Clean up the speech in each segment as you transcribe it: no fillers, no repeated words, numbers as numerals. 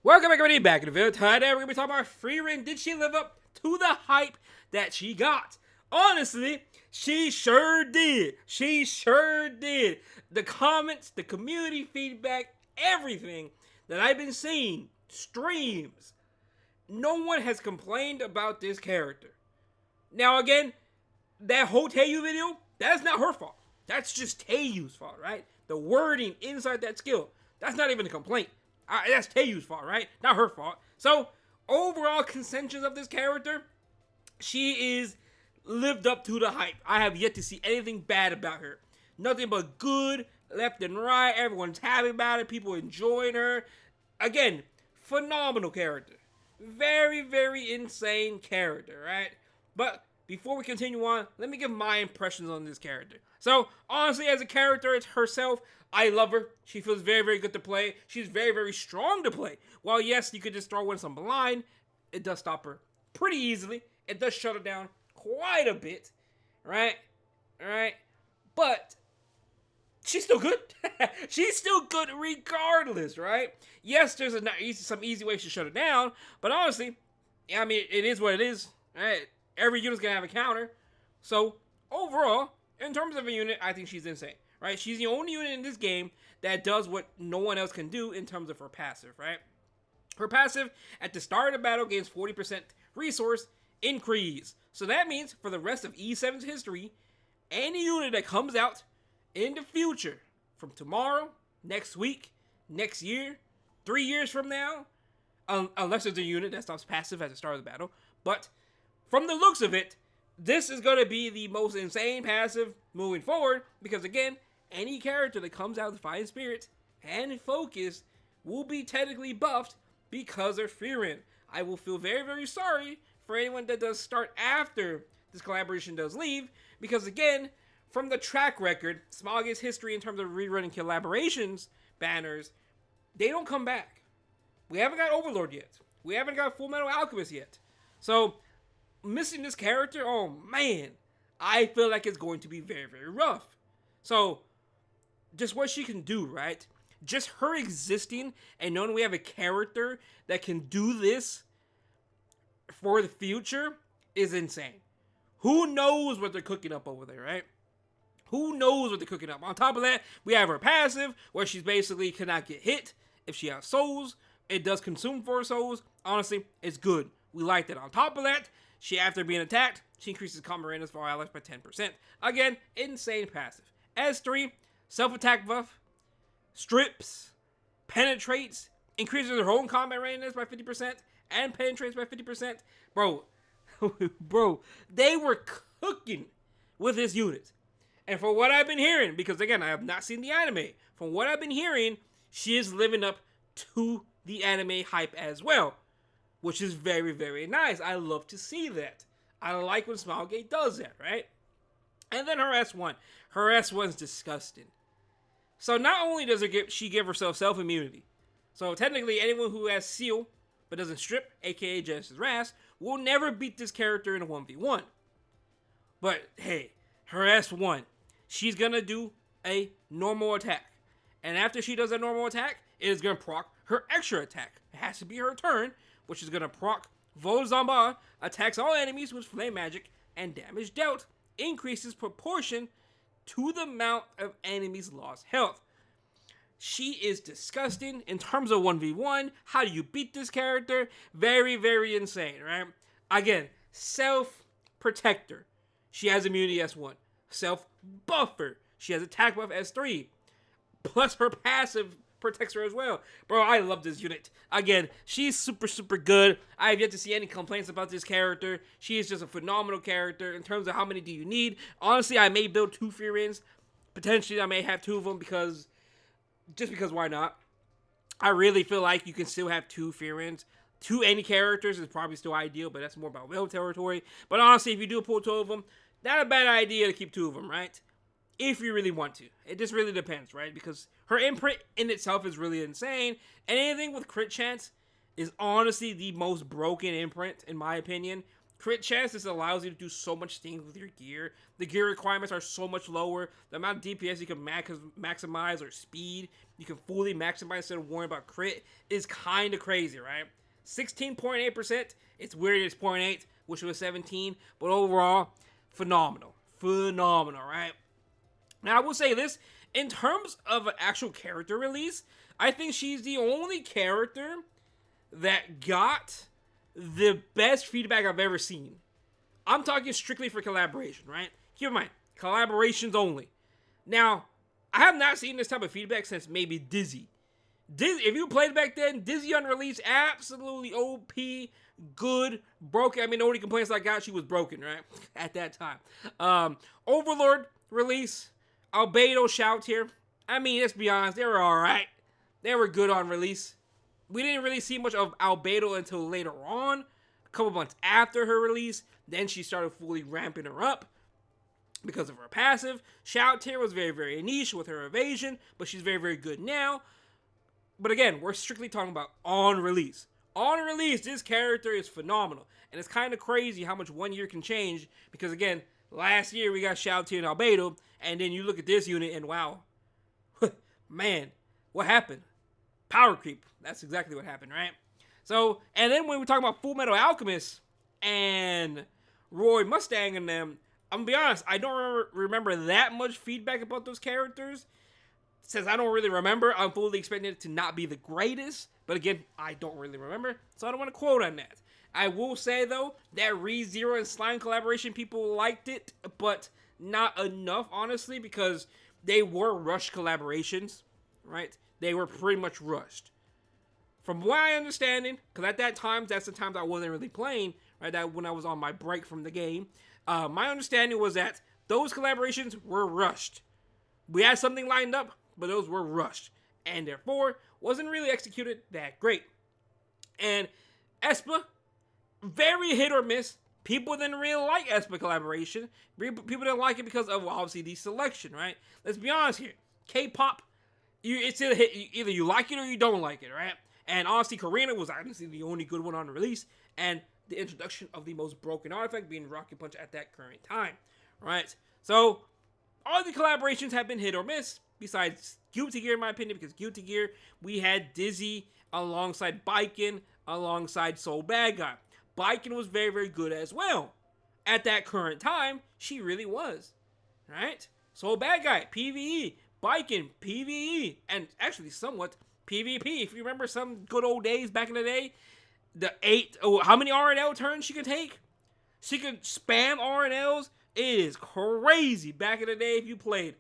Welcome back, everybody. Back in the video. Today, we're going to be talking about FRIEREN. Did she live up to the hype that she got? Honestly, she sure did. She sure did. The comments, the community feedback, everything that I've been seeing, streams, no one has complained about this character. Now, again, that whole Teiyu video, that's not her fault. That's just Teiyu's fault, right? The wording inside that skill, that's not even a complaint. That's Teiyu's fault, right? Not her fault. So, overall consensus of this character, she is lived up to the hype. I have yet to see anything bad about her. Nothing but good, left and right. Everyone's happy about it. People enjoying her. Again, phenomenal character. Very, very insane character, right? But before we continue on, let me give my impressions on this character. So, honestly, as a character, it's herself. I love her. She feels very, very good to play. She's very, very strong to play. While, yes, you could just throw in some blind, it does stop her pretty easily. It does shut her down quite a bit, right? Alright? But she's still good. She's still good regardless, right? Yes, there's some easy ways to shut it down, but honestly, I mean, it is what it is, right? Every unit's gonna have a counter. So, overall, in terms of a unit, I think she's insane, right? She's the only unit in this game that does what no one else can do in terms of her passive, right? Her passive, at the start of the battle, gains 40% resource increase. So that means, for the rest of E7's history, any unit that comes out in the future, from tomorrow, next week, next year, 3 years from now, unless there's a unit that stops passive at the start of the battle, but from the looks of it, this is going to be the most insane passive moving forward, because again, any character that comes out with Defiant Spirit and Focus will be technically buffed because of FRIEREN. I will feel very, very sorry for anyone that does start after this collaboration does leave, because again, from the track record, Smogate's history in terms of rerunning collaborations banners, they don't come back. We haven't got Overlord yet. We haven't got Full Metal Alchemist yet. So, missing this character, oh man, I feel like it's going to be very, very rough. So, just what she can do, right? Just her existing and knowing we have a character that can do this for the future is insane. Who knows what they're cooking up over there, right? Who knows what they're cooking up? On top of that, we have her passive, where she's basically cannot get hit if she has souls. It does consume 4 souls. Honestly, it's good. We like that. On top of that, she, after being attacked, she increases combat range for allies by 10%. Again, insane passive. S3, self-attack buff, strips, penetrates, increases her own combat range by 50%, and penetrates by 50%. Bro, they were cooking with this unit. And for what I've been hearing, because again, I have not seen the anime, from what I've been hearing, she is living up to the anime hype as well, which is very, very nice. I love to see that. I like when Smilegate does that, right? And then her S1. Her S1's disgusting. So not only does she give herself self-immunity, so technically anyone who has Seal, but doesn't strip, aka Genesis Ras, will never beat this character in a 1v1. But hey, her S1, she's gonna do a normal attack. And after she does a normal attack, it is gonna proc her extra attack. It has to be her turn, which is gonna proc Vol Zamba, attacks all enemies with flame magic, and damage dealt increases proportion to the amount of enemies' lost health. She is disgusting in terms of 1v1. How do you beat this character? Very, very insane, right? Again, self-protector. She has immunity S1. Self-buffer. She has attack buff S3. Plus her passive protects her as well. Bro, I love this unit. Again, she's super, super good. I have yet to see any complaints about this character. She is just a phenomenal character. In terms of how many do you need, honestly, I may build 2 FRIERENs. Potentially, I may have 2 of them because why not? I really feel like you can still have 2 FRIERENs. 2 any characters is probably still ideal, but that's more about whale territory. But honestly, if you do pull 2 of them, not a bad idea to keep 2 of them, right? If you really want to. It just really depends, right? Because her imprint in itself is really insane. And anything with crit chance is honestly the most broken imprint, in my opinion. Crit chance just allows you to do so much things with your gear. The gear requirements are so much lower. The amount of DPS you can maximize or speed you can fully maximize instead of worrying about crit is kind of crazy, right? 16.8%. It's weird it's 0.8, which was 17, but overall, phenomenal. Phenomenal, right? Now, I will say this, in terms of an actual character release, I think she's the only character that got the best feedback I've ever seen. I'm talking strictly for collaboration, right? Keep in mind, collaborations only. Now, I have not seen this type of feedback since maybe Dizzy. If you played back then, Dizzy on release, absolutely OP, good, broken. I mean, the only complaints I got, she was broken, right? At that time. Overlord release, Albedo shout here. I mean, let's be honest, they were alright. They were good on release. We didn't really see much of Albedo until later on, a couple months after her release. Then she started fully ramping her up because of her passive. Shout here was very, very niche with her evasion, but she's very, very good now. But again, we're strictly talking about on release. On release, this character is phenomenal. And it's kind of crazy how much 1 year can change. Because again, last year we got Shout and Albedo. And then you look at this unit and wow. Man, what happened? Power creep. That's exactly what happened, right? So, and then when we talk about Full Metal Alchemist and Roy Mustang and them, I'm gonna be honest, I don't remember that much feedback about those characters. Since I don't really remember, I'm fully expecting it to not be the greatest. But again, I don't really remember, so I don't want to quote on that. I will say, though, that ReZero and Slime collaboration, people liked it, but not enough, honestly, because they were rushed collaborations, right? They were pretty much rushed. From what I understanding, because at that time, that's the times I wasn't really playing, right? That when I was on my break from the game. My understanding was that those collaborations were rushed. We had something lined up, but those were rushed. And therefore, wasn't really executed that great. And Espa, very hit or miss. People didn't really like Espa collaboration. People didn't like it because of, obviously, the selection, right? Let's be honest here. K-pop, it's either you like it or you don't like it, right? And honestly, Karina was honestly the only good one on the release. And the introduction of the most broken artifact being Rocket Punch at that current time, right? So, all the collaborations have been hit or miss, besides Guilty Gear, in my opinion, because Guilty Gear, we had Dizzy alongside Baiken, alongside Soul Bad Guy. Baiken was very, very good as well. At that current time, she really was, right? Soul Bad Guy, PvE, Baiken, PvE, and actually somewhat PvP. If you remember some good old days back in the day, how many RNL turns she could take? She could spam RNLs. It is crazy back in the day if you played.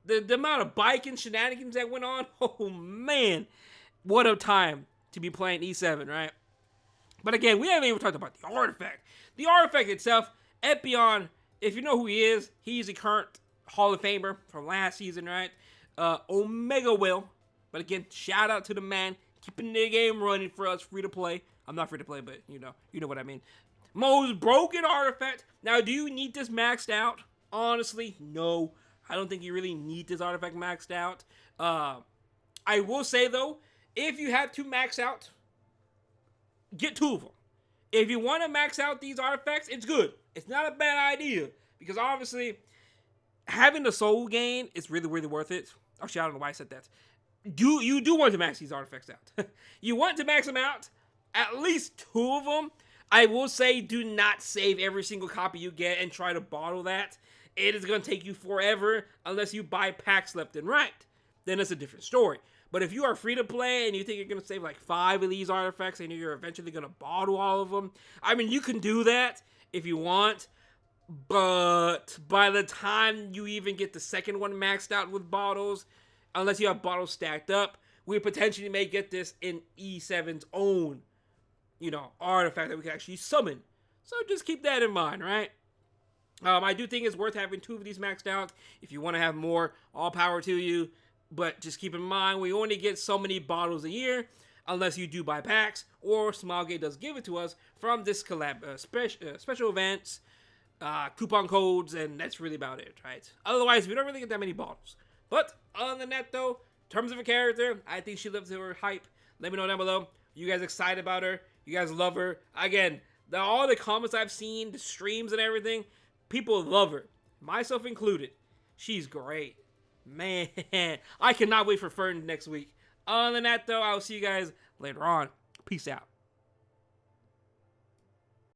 The amount of biking shenanigans that went on, oh man, what a time to be playing E7, right? But again, we haven't even talked about the artifact. The artifact itself, Epion, if you know who he is, he's a current Hall of Famer from last season, right? Omega Will. But again, shout out to the man, keeping the game running for us, free to play. I'm not free to play, but you know what I mean. Most broken artifact. Now, do you need this maxed out? Honestly, no. I don't think you really need this artifact maxed out. I will say, though, if you have to max out, get 2 of them. If you want to max out these artifacts, it's good. It's not a bad idea. Because obviously, having the soul gain is really, really worth it. Actually, I don't know why I said that. You do want to max these artifacts out. You want to max them out. At least 2 of them. I will say, do not save every single copy you get and try to bottle that. It is going to take you forever unless you buy packs left and right. Then it's a different story. But if you are free to play and you think you're going to save like 5 of these artifacts and you're eventually going to bottle all of them, I mean, you can do that if you want. But by the time you even get the second one maxed out with bottles, unless you have bottles stacked up, we potentially may get this in E7's own, artifact that we can actually summon. So just keep that in mind, right? I do think it's worth having 2 of these maxed out. If you want to have more, all power to you. But just keep in mind, we only get so many bottles a year, unless you do buy packs, or Smilegate does give it to us from this collab, special events, coupon codes, and that's really about it, right? Otherwise, we don't really get that many bottles. But other than that, though, in terms of a character, I think she lives to her hype. Let me know down below. You guys excited about her? You guys love her? Again, all the comments I've seen, the streams and everything, people love her, myself included. She's great. Man, I cannot wait for FRIEREN next week. Other than that, though, I'll see you guys later on. Peace out.